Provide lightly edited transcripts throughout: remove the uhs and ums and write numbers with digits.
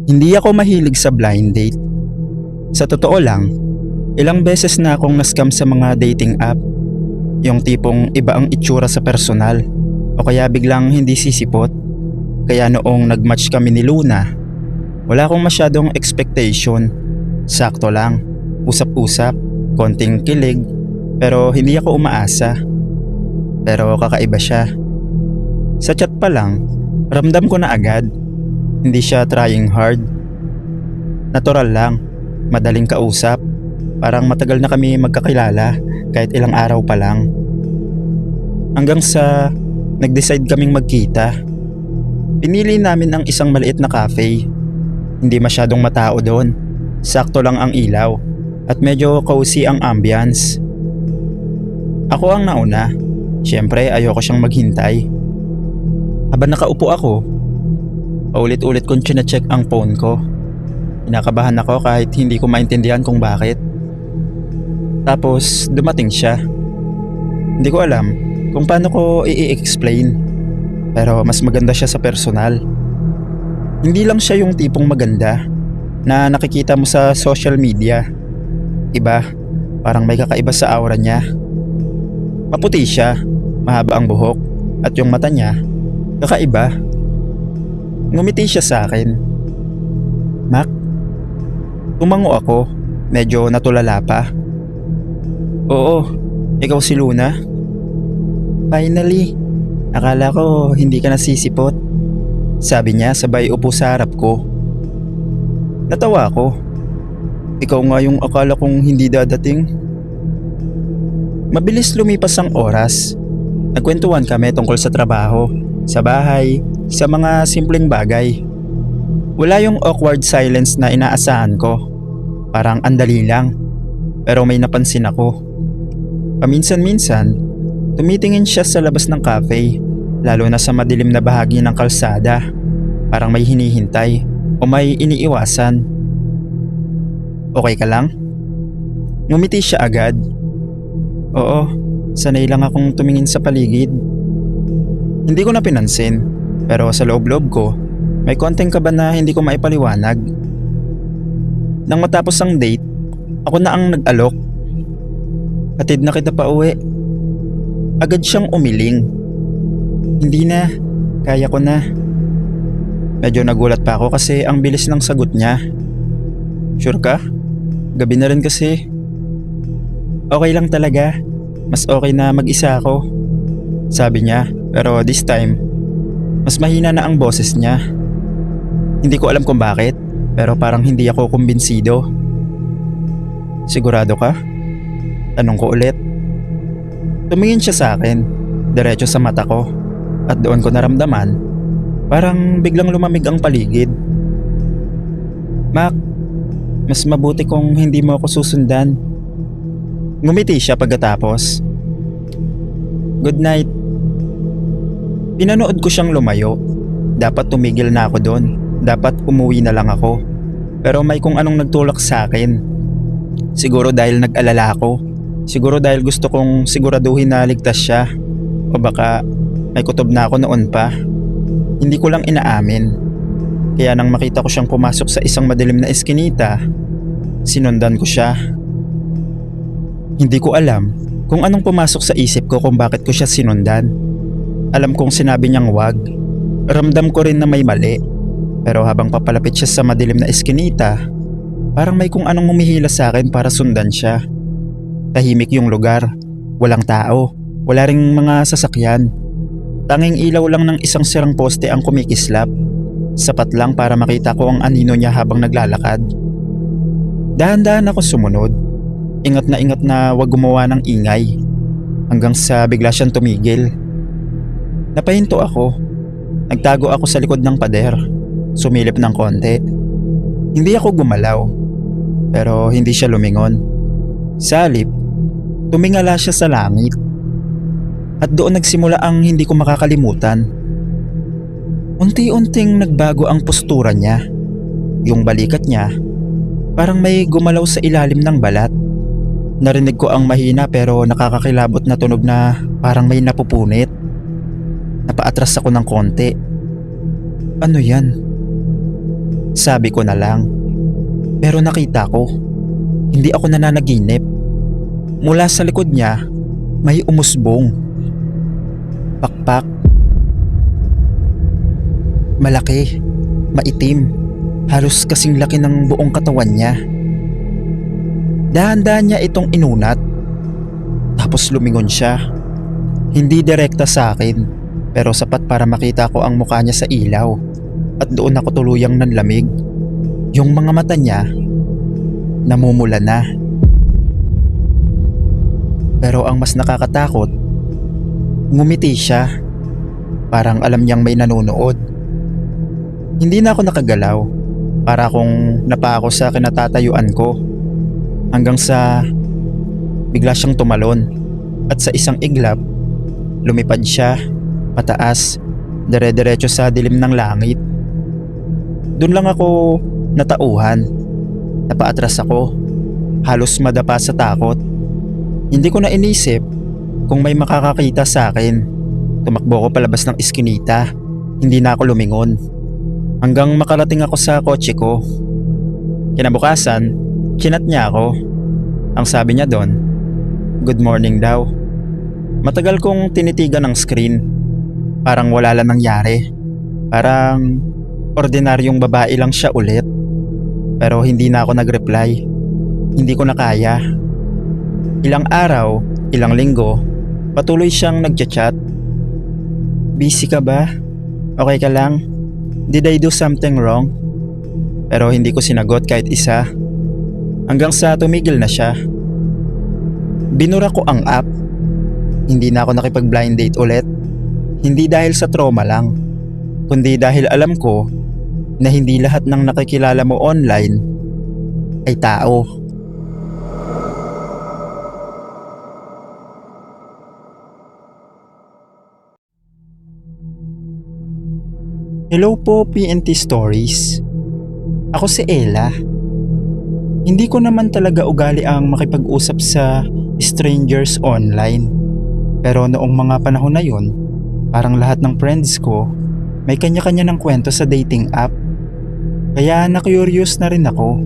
Hindi ako mahilig sa blind date. Sa totoo lang, ilang beses na akong nascam sa mga dating app. Yung tipong iba ang itsura sa personal o kaya biglang hindi sisipot. Kaya noong nagmatch kami ni Luna, wala akong masyadong expectation. Sakto lang, usap-usap, konting kilig, pero hindi ako umaasa. Pero kakaiba siya. Sa chat pa lang, ramdam ko na agad. Hindi siya trying hard. Natural lang, madaling kausap. Parang matagal na kami magkakilala kahit ilang araw pa lang. Hanggang sa nag-decide kaming magkita. Pinili namin ang isang maliit na cafe. Hindi masyadong matao doon. Sakto lang ang ilaw at medyo cozy ang ambience. Ako ang nauna. Siyempre ayoko siyang maghintay. Habang nakaupo ako, paulit-ulit kong chine-check ang phone ko. Kinakabahan ako kahit hindi ko maintindihan kung bakit. Tapos dumating siya. Hindi ko alam kung paano ko i-explain. Pero mas maganda siya sa personal. Hindi lang siya yung tipong maganda na nakikita mo sa social media. Iba, parang may kakaiba sa aura niya. Maputi siya, mahaba ang buhok, at yung mata niya, kakaiba. Ngumiti siya sa akin. Mac, tumango ako, medyo natulala pa. Oo, ikaw si Luna? Finally, akala ko hindi ka nasisipot. Sabi niya sabay upo sa harap ko. Natawa ako. Ikaw nga yung akala kong hindi dadating. Mabilis lumipas ang oras. Nagkwentuhan kami tungkol sa trabaho, sa bahay, sa mga simpleng bagay. Wala yung awkward silence na inaasahan ko. Parang andali lang. Pero may napansin ako. Paminsan-minsan, tumitingin siya sa labas ng cafe, lalo na sa madilim na bahagi ng kalsada. Parang may hinihintay o may iniiwasan. Okay ka lang? Ngumiti siya agad. Oo, sanay lang akong tumingin sa paligid. Hindi ko na pinansin, pero sa loob-loob ko, may konting kaba na hindi ko maipaliwanag. Nang matapos ang date, ako na ang nag-alok. Hatid na kita pa uwi. Agad siyang umiling. Hindi na, kaya ko na. Medyo nagulat pa ako kasi ang bilis ng sagot niya. Sure ka? Gabi na rin kasi. Okay lang talaga. Mas okay na mag-isa ako. Sabi niya, pero this time, mas mahina na ang boses niya. Hindi ko alam kung bakit, pero parang hindi ako kumbinsido. Sigurado ka? Tanong ko ulit. Tumingin siya sa akin, diretso sa mata ko, at doon ko naramdaman, parang biglang lumamig ang paligid. Mac, mas mabuti kung hindi mo ako susundan. Ngumiti siya pagkatapos. Good night. Pinanood ko siyang lumayo. Dapat tumigil na ako doon. Dapat umuwi na lang ako. Pero may kung anong nagtulak sa akin. Siguro dahil nag-alala ako. Siguro dahil gusto kong siguraduhin na ligtas siya. O baka may kutob na ako noon pa. Hindi ko lang inaamin. Kaya nang makita ko siyang pumasok sa isang madilim na eskinita, sinundan ko siya. Hindi ko alam kung anong pumasok sa isip ko kung bakit ko siya sinundan. Alam kong sinabi niyang wag. Ramdam ko rin na may mali. Pero habang papalapit siya sa madilim na eskinita, parang may kung anong humihila sa akin para sundan siya. Tahimik yung lugar. Walang tao. Wala ring mga sasakyan. Tanging ilaw lang ng isang sirang poste ang kumikislap. Sapat lang para makita ko ang anino niya habang naglalakad. Dahan-dahan ako sumunod. Ingat na wag gumawa ng ingay. Hanggang sa bigla siyang tumigil. Napahinto ako. Nagtago ako sa likod ng pader. Sumilip ng konti. Hindi ako gumalaw. Pero hindi siya lumingon. Sa halip, tumingala siya sa langit. At doon nagsimula ang hindi ko makakalimutan. Unti-unting nagbago ang postura niya. Yung balikat niya, parang may gumalaw sa ilalim ng balat. Narinig ko ang mahina pero nakakakilabot na tunog na parang may napupunit. Napaatras ako ng konti. Ano yan? Sabi ko na lang. Pero nakita ko, hindi ako nananaginip. Mula sa likod niya, may umusbong. Pakpak. Malaki, maitim, halos kasing laki ng buong katawan niya. Dahan-dahan niya itong inunat. Tapos lumingon siya. Hindi direkta sa akin, pero sapat para makita ko ang mukha niya sa ilaw. At doon ako tuluyang nanlamig. Yung mga mata niya, namumula na. Pero ang mas nakakatakot, ngumiti siya. Parang alam niyang may nanonood. Hindi na ako nakagalaw. Para akong napako sa kinatatayuan ko. Hanggang sa bigla siyang tumalon. At sa isang iglap, lumipad siya, pataas, dire-diretso sa dilim ng langit. Doon lang ako natauhan. Napaatras ako, halos madapa sa takot. Hindi ko na inisip kung may makakakita sa akin. Tumakbo ko palabas ng iskinita. Hindi na ako lumingon. Hanggang makarating ako sa kotse ko. Kinabukasan, chinat niya ako. Ang sabi niya doon, good morning daw. Matagal kong tinitigan ng screen. Parang wala lang nangyari. Parang ordinaryong babae lang siya ulit. Pero hindi na ako nag-reply. Hindi ko na kaya. Ilang araw, ilang linggo, patuloy siyang nagchat-chat. Busy ka ba? Okay ka lang? Did I do something wrong? Pero hindi ko sinagot kahit isa. Hanggang sa tumigil na siya. Binura ko ang app. Hindi na ako nakipag-blind date ulit. Hindi dahil sa trauma lang, kundi dahil alam ko na hindi lahat ng nakikilala mo online ay tao. Hello po PNT Stories. Ako si Ella. Hindi ko naman talaga ugali ang makipag-usap sa strangers online. Pero noong mga panahon na yun, parang lahat ng friends ko may kanya-kanya ng kwento sa dating app. Kaya na-curious na rin ako.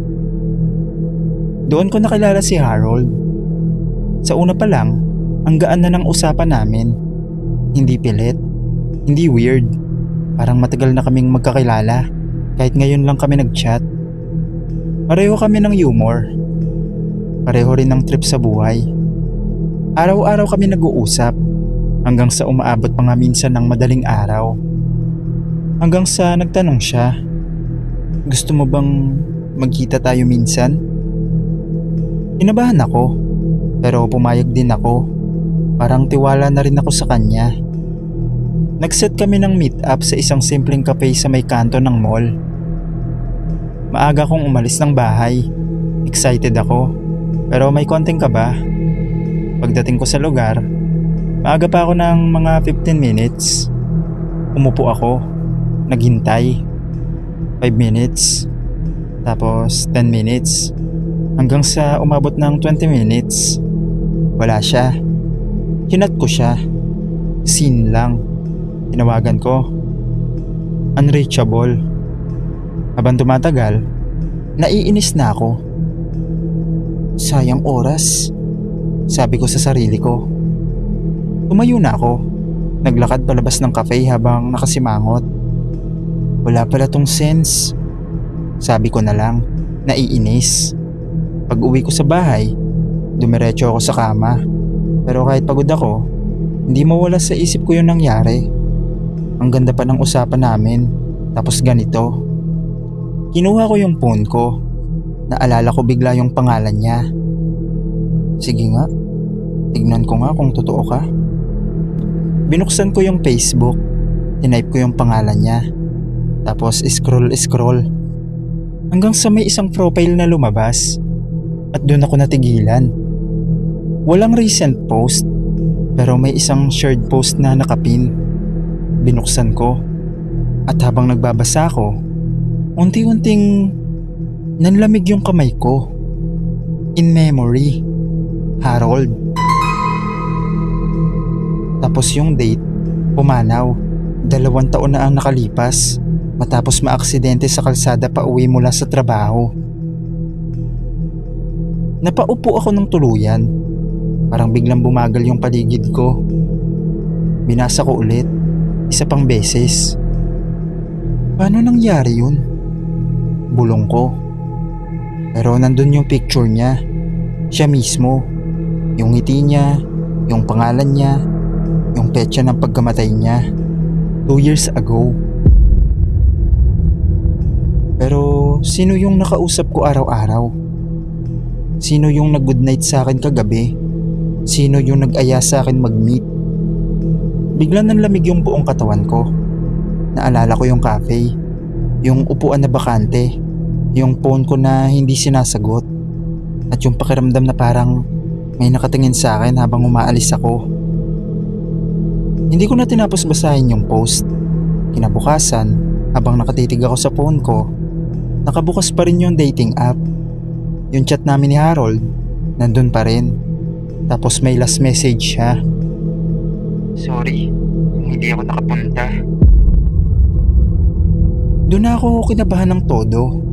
Doon ko nakilala si Harold. Sa una pa lang, ang gaan na ng usapan namin. Hindi pilit, hindi weird. Parang matagal na kaming magkakilala kahit ngayon lang kami nag-chat. Pareho kami ng humor. Pareho rin ng trip sa buhay. Araw-araw kami nag-uusap hanggang sa umaabot pa nga minsan ng madaling araw. Hanggang sa nagtanong siya, gusto mo bang magkita tayo minsan? Kinabahan ako, pero pumayag din ako. Parang tiwala na rin ako sa kanya. Nag-set kami ng meet up sa isang simpleng cafe sa may kanto ng mall. Maaga kong umalis ng bahay. Excited ako, pero may konting kaba. Pagdating ko sa lugar, maaga pa ako ng mga 15 minutes. Umupo ako, naghintay. 5 minutes, tapos 10 minutes, hanggang sa umabot ng 20 minutes. Wala siya. Hinat ko siya. Seen lang. Tinawagan ko. Unreachable. Habang tumatagal, naiinis na ako. Sayang oras, sabi ko sa sarili ko. Tumayo na ako. Naglakad palabas ng cafe habang nakasimangot. Wala pala tong sense, sabi ko na lang, naiinis. Pag uwi ko sa bahay, dumiretso ako sa kama. Pero kahit pagod ako, hindi mawala sa isip ko yung nangyari. Ang ganda pa ng usapan namin, tapos ganito. Kinuha ko yung phone ko. Naalala ko bigla yung pangalan niya. Sige nga, tignan ko nga kung totoo ka. Binuksan ko yung Facebook, tinype ko yung pangalan niya. Tapos scroll hanggang sa may isang profile na lumabas. At doon ako natigilan. Walang recent post, pero may isang shared post na nakapin. Binuksan ko, at habang nagbabasa ko, unti-unting nanlamig yung kamay ko. In memory, Harold. Tapos yung date, pumanaw. 2 taon na ang nakalipas. matapos maaksidente sa kalsada pa uwi mula sa trabaho. Napaupo ako ng tuluyan. Parang biglang bumagal yung paligid ko. Binasa ko ulit, isa pang beses. Paano nangyari yun? Bulong ko. Pero nandun yung picture niya. Siya mismo. Yung ngiti niya, yung pangalan niya, yung petsa ng pagkamatay niya. 2 years ago. Pero sino yung nakausap ko araw-araw? Sino yung nag-good night sa akin kagabi? Sino yung nag-aya sa akin mag-meet? Bigla nanlamig yung buong katawan ko. Naalala ko yung cafe, yung upuan na bakante, yung phone ko na hindi sinasagot, at yung pakiramdam na parang may nakatingin sa akin habang umaalis ako. Hindi ko na tinapos basahin yung post. Kinabukasan, habang nakatitig ako sa phone ko, nakabukas pa rin yung dating app. Yung chat namin ni Harold, nandun pa rin. Tapos may last message siya. Sorry, hindi ako nakapunta. Doon na ako kinabahan ng todo.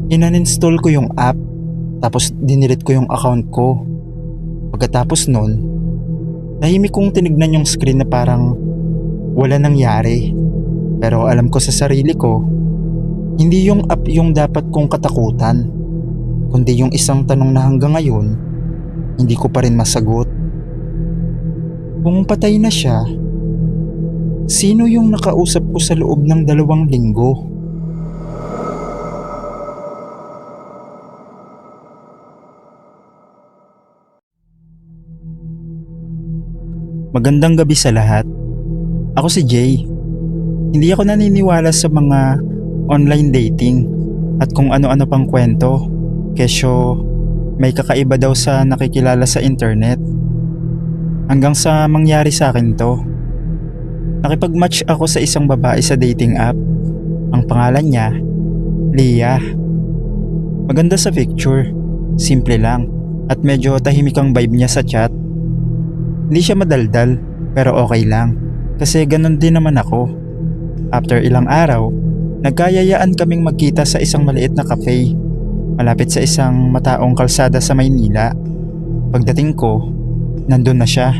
Inan-install ko yung app, tapos dinilit ko yung account ko. Pagkatapos nun, tahimik kong tinignan yung screen na parang wala nangyari. Pero alam ko sa sarili ko, hindi yung app yung dapat kong katakutan, kundi yung isang tanong na hanggang ngayon, hindi ko pa rin masagot. Kung patay na siya, sino yung nakausap ko sa loob ng 2 linggo? Magandang gabi sa lahat. Ako si Jay. Hindi ako naniniwala sa mga online dating at kung ano-ano pang kwento. Kesyo may kakaiba daw sa nakikilala sa internet. Hanggang sa mangyari sa akin to. Nakipag-match ako sa isang babae sa dating app. Ang pangalan niya, Leah. Maganda sa picture, simple lang, at medyo tahimik ang vibe niya sa chat. Hindi siya madaldal, pero okay lang, kasi ganun din naman ako. After ilang araw, nagkayayaan kaming magkita sa isang maliit na cafe, malapit sa isang mataong kalsada sa Maynila. Pagdating ko, nandun na siya.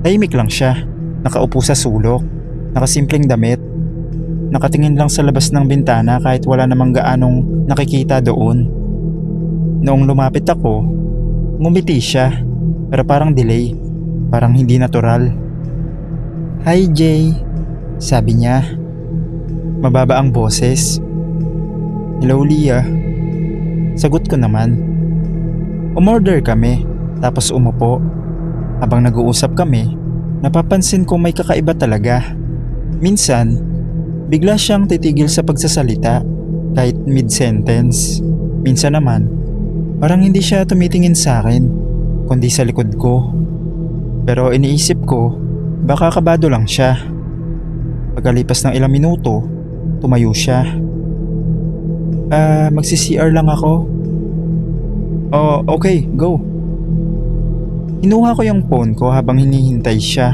Tahimik lang siya, nakaupo sa sulok, nakasimpleng damit, nakatingin lang sa labas ng bintana kahit wala namang gaanong nakikita doon. Noong lumapit ako, ngumiti siya, pero parang delay, parang hindi natural. "Hi Jay," sabi niya. Mababa ang boses. "Hello Leah." Sagot ko naman. Umorder kami, tapos umupo. Habang nag-uusap kami, napapansin ko may kakaiba talaga. Minsan, bigla siyang titigil sa pagsasalita kahit mid-sentence. Minsan naman, parang hindi siya tumitingin sa akin, kundi sa likod ko. Pero iniisip ko, baka kabado lang siya. Pagkalipas ng ilang minuto, tumayo siya. Magsi-CR lang ako." "Oh, okay, go." Kinuha ko yung phone ko habang hinihintay siya.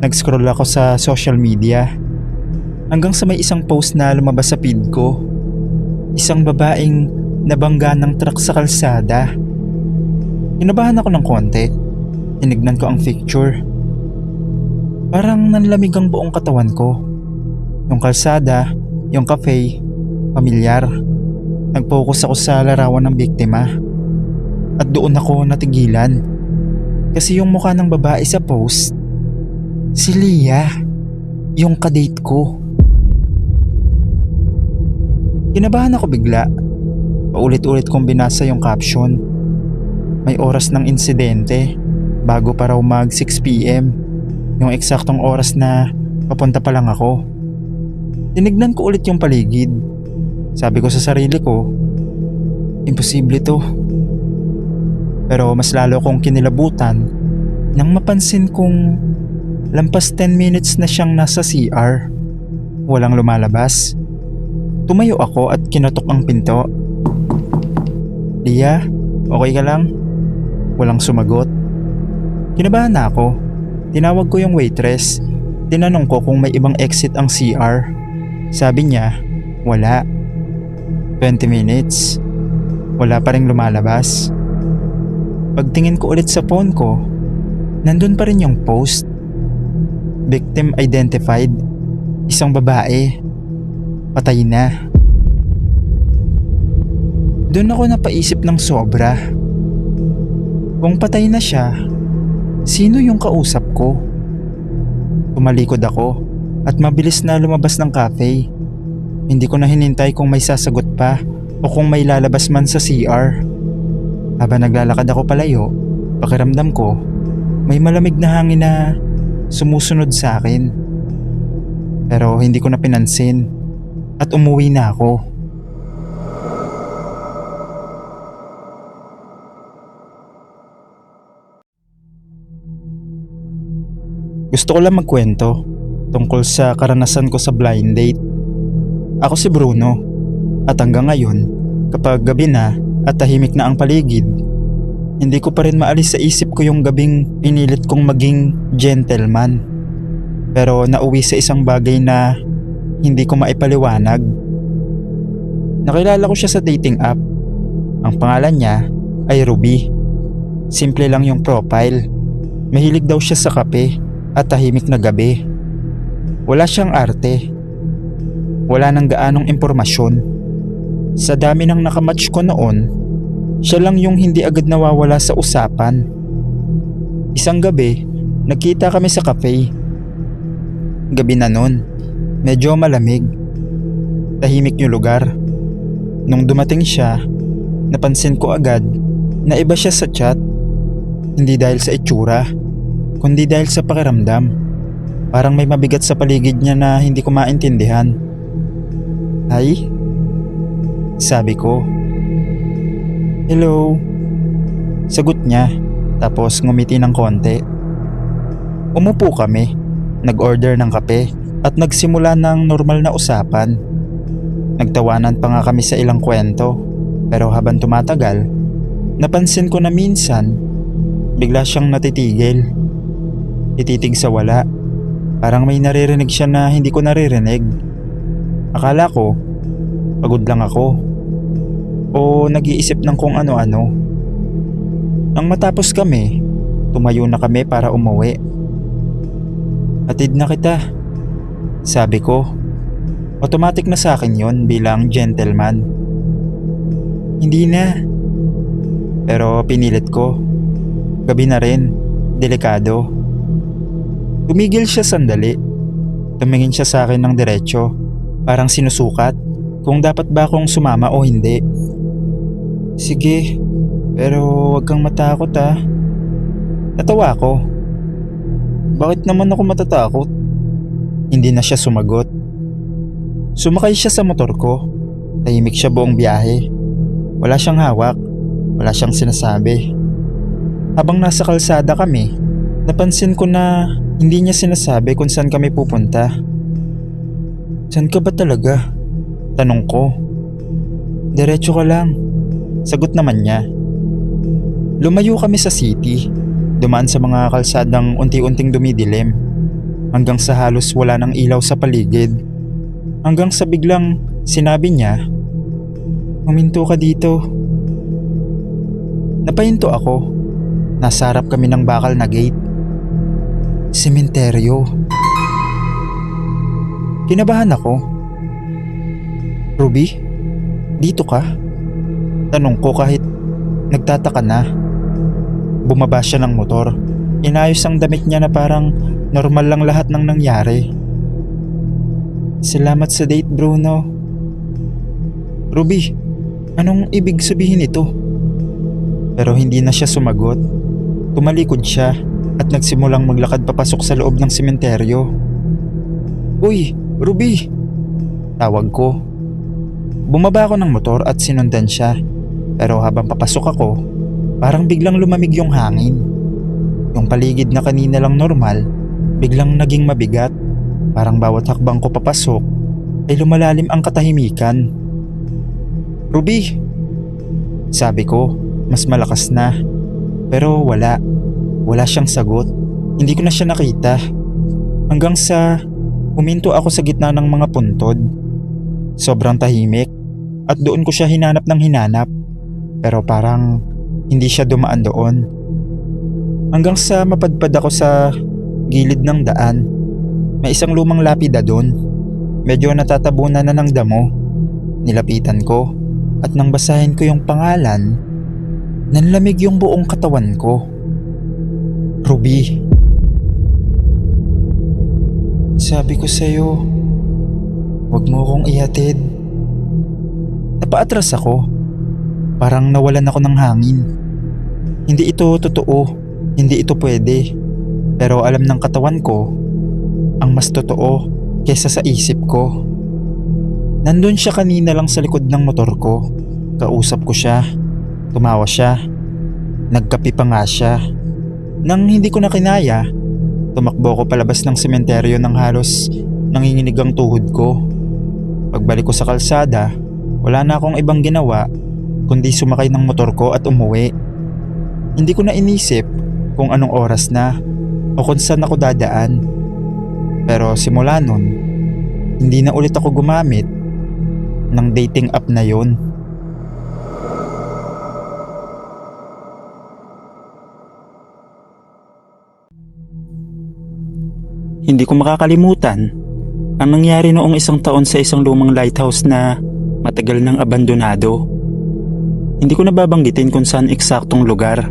Nag-scroll ako sa social media hanggang sa may isang post na lumabas sa feed ko. Isang babaeng nabangga ng truck sa kalsada. Kinabahan ako ng konti. Tinignan ko ang picture. Parang nanlamig ang buong katawan ko. Yung kalsada, yung cafe, pamilyar. Nag-focus ako sa larawan ng biktima. At doon ako natigilan. Kasi yung mukha ng babae sa post, si Leah, yung kadate ko. Kinabahan ako bigla. Paulit-ulit kong binasa yung caption. May oras ng insidente, bago pa raw mag 6 PM. Yung eksaktong oras na papunta pa lang ako. Tinignan ko ulit yung paligid. Sabi ko sa sarili ko, imposible to. Pero mas lalo kong kinilabutan nang mapansin kong lampas 10 minutes na siyang nasa CR. Walang lumalabas. Tumayo ako at kinatok ang pinto. "Leah, okay ka lang?" Walang sumagot. Kinabahan na ako. Tinawag ko yung waitress. Tinanong ko kung may ibang exit ang CR. Sabi niya, wala. 20 minutes. Wala pa rin lumalabas. Pagtingin ko ulit sa phone ko, nandun pa rin yung post. Victim identified. Isang babae. Patay na. Doon ako napaisip ng sobra. Kung patay na siya, sino yung kausap ko? Tumalikod ako at mabilis na lumabas ng cafe. Hindi ko na hinintay kung may sasagot pa o kung may lalabas man sa CR. Habang naglalakad ako palayo, pakiramdam ko may malamig na hangin na sumusunod sa akin. Pero hindi ko na pinansin at umuwi na ako. Gusto ko lang magkwento tungkol sa karanasan ko sa blind date. Ako si Bruno at hanggang ngayon, kapag gabi na at tahimik na ang paligid, hindi ko pa rin maalis sa isip ko yung gabing pinilit kong maging gentleman. Pero nauwi sa isang bagay na hindi ko maipaliwanag. Nakilala ko siya sa dating app. Ang pangalan niya ay Ruby. Simple lang yung profile. Mahilig daw siya sa kape at tahimik na gabi. Wala siyang arte. Wala nang gaanong impormasyon. Sa dami ng nakamatch ko noon, siya lang yung hindi agad nawawala sa usapan. Isang gabi, nagkita kami sa cafe. Gabi na nun, medyo malamig. Tahimik yung lugar. Nung dumating siya, napansin ko agad na iba siya sa chat. Hindi dahil sa itsura, kundi dahil sa pakiramdam. Parang may mabigat sa paligid niya na hindi ko maintindihan. Hi? Sabi ko. Hello? Sagot niya, tapos ngumiti ng konti. Umupo kami, nag-order ng kape at nagsimula ng normal na usapan. Nagtawanan pa nga kami sa ilang kwento, pero habang tumatagal, napansin ko na minsan, bigla siyang natitigil. Ititig sa wala. Parang may naririnig siya na hindi ko naririnig. Akala ko, pagod lang ako. O nag-iisip ng kung ano-ano. Nang matapos kami, tumayo na kami para umuwi. Hatid na kita, sabi ko. Automatic na sa akin yon bilang gentleman. Hindi na. Pero pinilit ko. Gabi na rin, delikado. Tumigil siya sandali. Tumingin siya sa akin ng diretsyo, parang sinusukat kung dapat ba akong sumama o hindi. Sige, pero wag kang matakot ah. Natawa ako. Bakit naman ako matatakot? Hindi na siya sumagot. Sumakay siya sa motor ko. Tahimik siya buong biyahe. Wala siyang hawak, wala siyang sinasabi. Habang nasa kalsada kami, napansin ko na hindi niya sinasabi kung saan kami pupunta. Saan ka ba talaga? Tanong ko. Diretso ka lang, sagot naman niya. Lumayo kami sa city, dumaan sa mga kalsadang unti-unting dumidilim, hanggang sa halos wala ng ilaw sa paligid. Hanggang sa biglang sinabi niya, "Huminto ka dito." Napahinto ako. Nasa harap kami ng bakal na gate. Sementeryo. Kinabahan ako. Ruby, dito ka? Tanong ko kahit nagtataka na. Bumaba siya ng motor. Inayos ang damit niya na parang normal lang lahat ng nangyari. Salamat sa date, Bruno. Ruby, anong ibig sabihin ito? Pero hindi na siya sumagot. Tumalikod siya at nagsimulang maglakad papasok sa loob ng sementeryo. Uy, Ruby! Tawag ko. Bumaba ako ng motor at sinundan siya. Pero habang papasok ako, parang biglang lumamig yung hangin. Yung paligid na kanina lang normal, biglang naging mabigat. Parang bawat hakbang ko papasok ay lumalalim ang katahimikan. Ruby! Sabi ko, mas malakas na. Pero wala siyang sagot. Hindi ko na siya nakita. Hanggang sa huminto ako sa gitna ng mga puntod. Sobrang tahimik at doon ko siya hinanap ng hinanap pero parang hindi siya dumaan doon. Hanggang sa mapadpad ako sa gilid ng daan. May isang lumang lapida doon. Medyo natatabunan na ng damo. Nilapitan ko at nang basahin ko yung pangalan, nanlamig yung buong katawan ko. Ruby. Sabi ko sa'yo, wag mo akong ihatid. Napaatras ako. Parang nawalan ako ng hangin. Hindi ito totoo. Hindi ito pwede. Pero alam ng katawan ko, ang mas totoo kesa sa isip ko. Nandun siya kanina lang sa likod ng motor ko. Kausap ko siya. Tumawa siya. Nagkapi pa nga siya. Nang hindi ko na kinaya, tumakbo ko palabas ng sementeryo ng halos nanginginig ang tuhod ko. Pagbalik ko sa kalsada, wala na akong ibang ginawa kundi sumakay ng motor ko at umuwi. Hindi ko na inisip kung anong oras na o kung saan ako dadaan. Pero simula nun, hindi na ulit ako gumamit ng dating app na yon. Hindi ko makakalimutan ang nangyari noong isang taon sa isang lumang lighthouse na matagal nang abandonado. Hindi ko nababanggitin kung saan eksaktong lugar,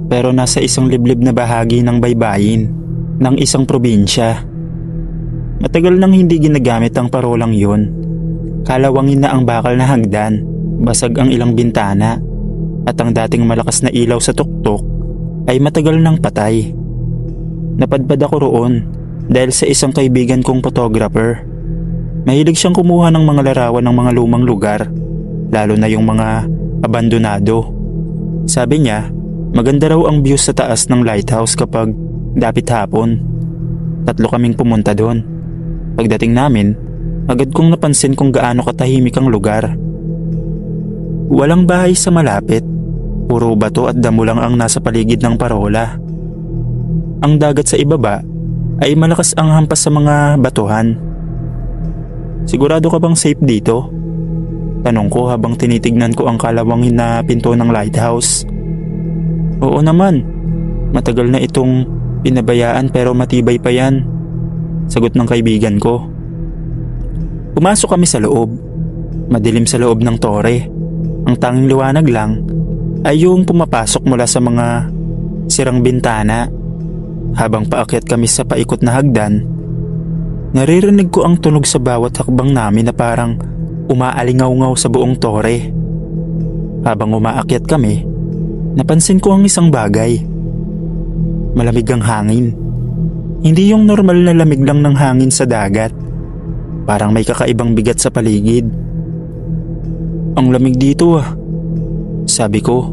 pero nasa isang liblib na bahagi ng baybayin ng isang probinsya. Matagal nang hindi ginagamit ang parolang yon. Kalawangin na ang bakal na hagdan, basag ang ilang bintana, at ang dating malakas na ilaw sa tuktok ay matagal nang patay. Napadpad ako roon dahil sa isang kaibigan kong photographer. Mahilig siyang kumuha ng mga larawan ng mga lumang lugar, lalo na yung mga abandonado. Sabi niya, maganda raw ang view sa taas ng lighthouse kapag dapit hapon. 3 kaming pumunta doon. Pagdating namin, agad kong napansin kung gaano katahimik ang lugar. Walang bahay sa malapit, puro bato at damo lang ang nasa paligid ng parola. Ang dagat sa ibaba ay malakas ang hampas sa mga batuhan. Sigurado ka bang safe dito? Tanong ko habang tinitignan ko ang kalawangin na pinto ng lighthouse. Oo naman, matagal na itong pinabayaan pero matibay pa yan, sagot ng kaibigan ko. Pumasok kami sa loob. Madilim sa loob ng tore. Ang tanging liwanag lang ay yung pumapasok mula sa mga sirang bintana. Habang paakyat kami sa paikot na hagdan, naririnig ko ang tunog sa bawat hakbang namin na parang umaalingaw-ngaw sa buong tore. Habang umaakyat kami, napansin ko ang isang bagay. Malamig ang hangin. Hindi yung normal na lamig lang ng hangin sa dagat. Parang may kakaibang bigat sa paligid. Ang lamig dito ah, sabi ko.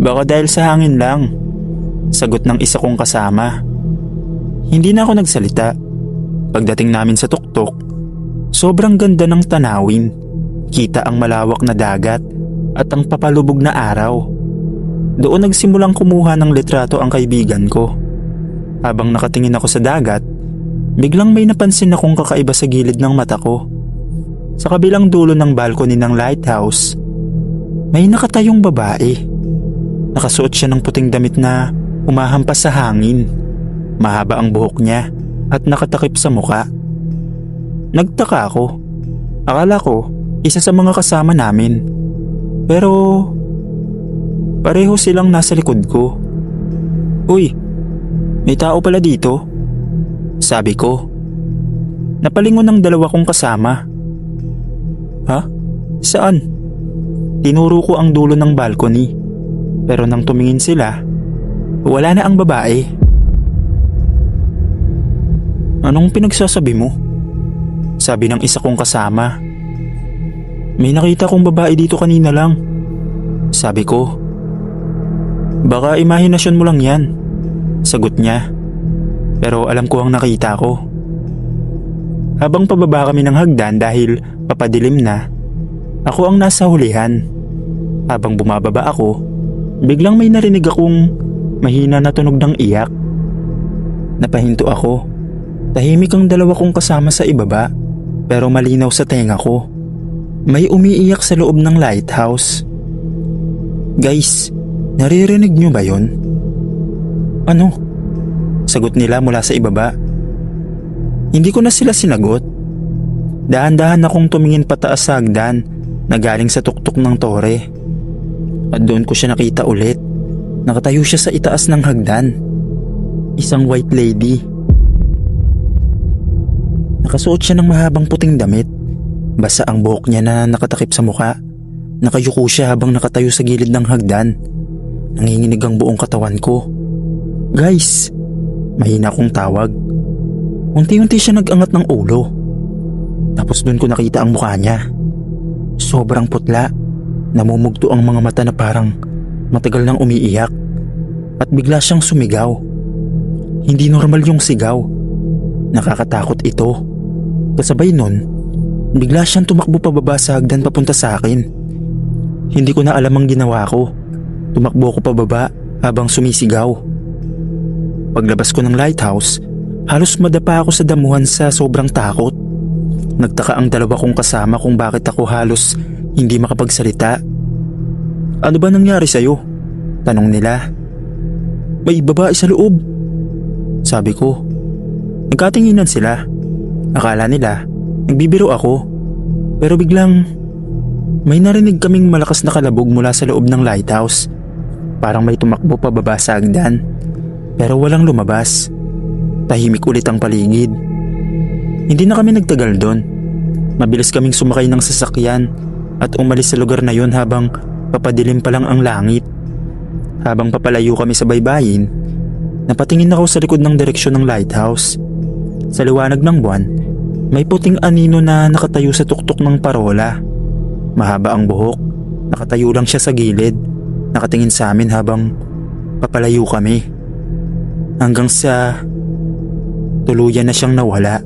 Baka dahil sa hangin lang, sagot ng isa kong kasama. Hindi na ako nagsalita. Pagdating namin sa tuktok, sobrang ganda ng tanawin. Kita ang malawak na dagat at ang papalubog na araw. Doon nagsimulang kumuha ng litrato ang kaibigan ko. Habang nakatingin ako sa dagat, biglang may napansin akong kakaiba sa gilid ng mata ko. Sa kabilang dulo ng balcony ng lighthouse, may nakatayong babae. Nakasuot siya ng puting damit na umahampas sa hangin. Mahaba ang buhok niya at nakatakip sa muka. Nagtaka ako. Akala ko isa sa mga kasama namin. Pero pareho silang nasa likod ko. Uy, may tao pala dito, sabi ko. Napalingon ng 2 kong kasama. Ha? Saan? Tinuro ko ang dulo ng balcony. Pero nang tumingin sila, wala na ang babae. Anong pinagsasabi mo? Sabi ng isa kong kasama. May nakita kong babae dito kanina lang, sabi ko. Baka imahinasyon mo lang yan, sagot niya. Pero alam ko ang nakita ko. Habang pababa kami ng hagdan dahil papadilim na, ako ang nasa hulihan. Habang bumababa ako, biglang may narinig akong mahina na tunog ng iyak. Napahinto ako. Tahimik ang 2 kong kasama sa ibaba. pero malinaw sa tenga ko. May umiiyak sa loob ng lighthouse. Guys, naririnig nyo ba yon? Ano? Sagot nila mula sa ibaba. Hindi ko na sila sinagot. Dahan-dahan akong tumingin pataas sa hagdan na galing sa tuktok ng tore. At doon ko siya nakita ulit. Nakatayo siya sa itaas ng hagdan. Isang white lady. Nakasuot siya ng mahabang puting damit. Basa ang buhok niya na nakatakip sa muka. Nakayuko siya habang nakatayo sa gilid ng hagdan. Nanginginig ang buong katawan ko. Guys, mahina akong tawag. Unti-unti siya nag-angat ng ulo. Tapos doon ko nakita ang mukha niya. Sobrang putla. Namumugto ang mga mata na parang matagal nang umiiyak. At bigla siyang sumigaw. Hindi normal yung sigaw. Nakakatakot ito. Kasabay nun, bigla siyang tumakbo pababa sa hagdan papunta sa akin. Hindi ko na alam ang ginawa ko. Tumakbo ko pababa habang sumisigaw. Paglabas ko ng lighthouse, halos madapa ako sa damuhan sa sobrang takot. Nagtaka ang dalawa kong kasama kung bakit ako halos hindi makapagsalita. Ano ba nangyari sa'yo? Tanong nila. May babae sa loob. Sabi ko. Nagkatinginan sila. Akala nila nagbibiro ako. Pero biglang may narinig kaming malakas na kalabog mula sa loob ng lighthouse. Parang may tumakbo pababa sa hagdan. Pero walang lumabas. Tahimik ulit ang paligid. Hindi na kami nagtagal doon. Mabilis kaming sumakay ng sasakyan at umalis sa lugar na yon habang papadilim pa lang ang langit. Habang papalayo kami sa baybayin, napatingin ako sa likod ng direksyon ng lighthouse. Sa liwanag ng buwan, may puting anino na nakatayo sa tuktok ng parola. Mahaba ang buhok, nakatayo lang siya sa gilid, nakatingin sa amin habang papalayo kami. Hanggang sa tuluyan na siyang nawala.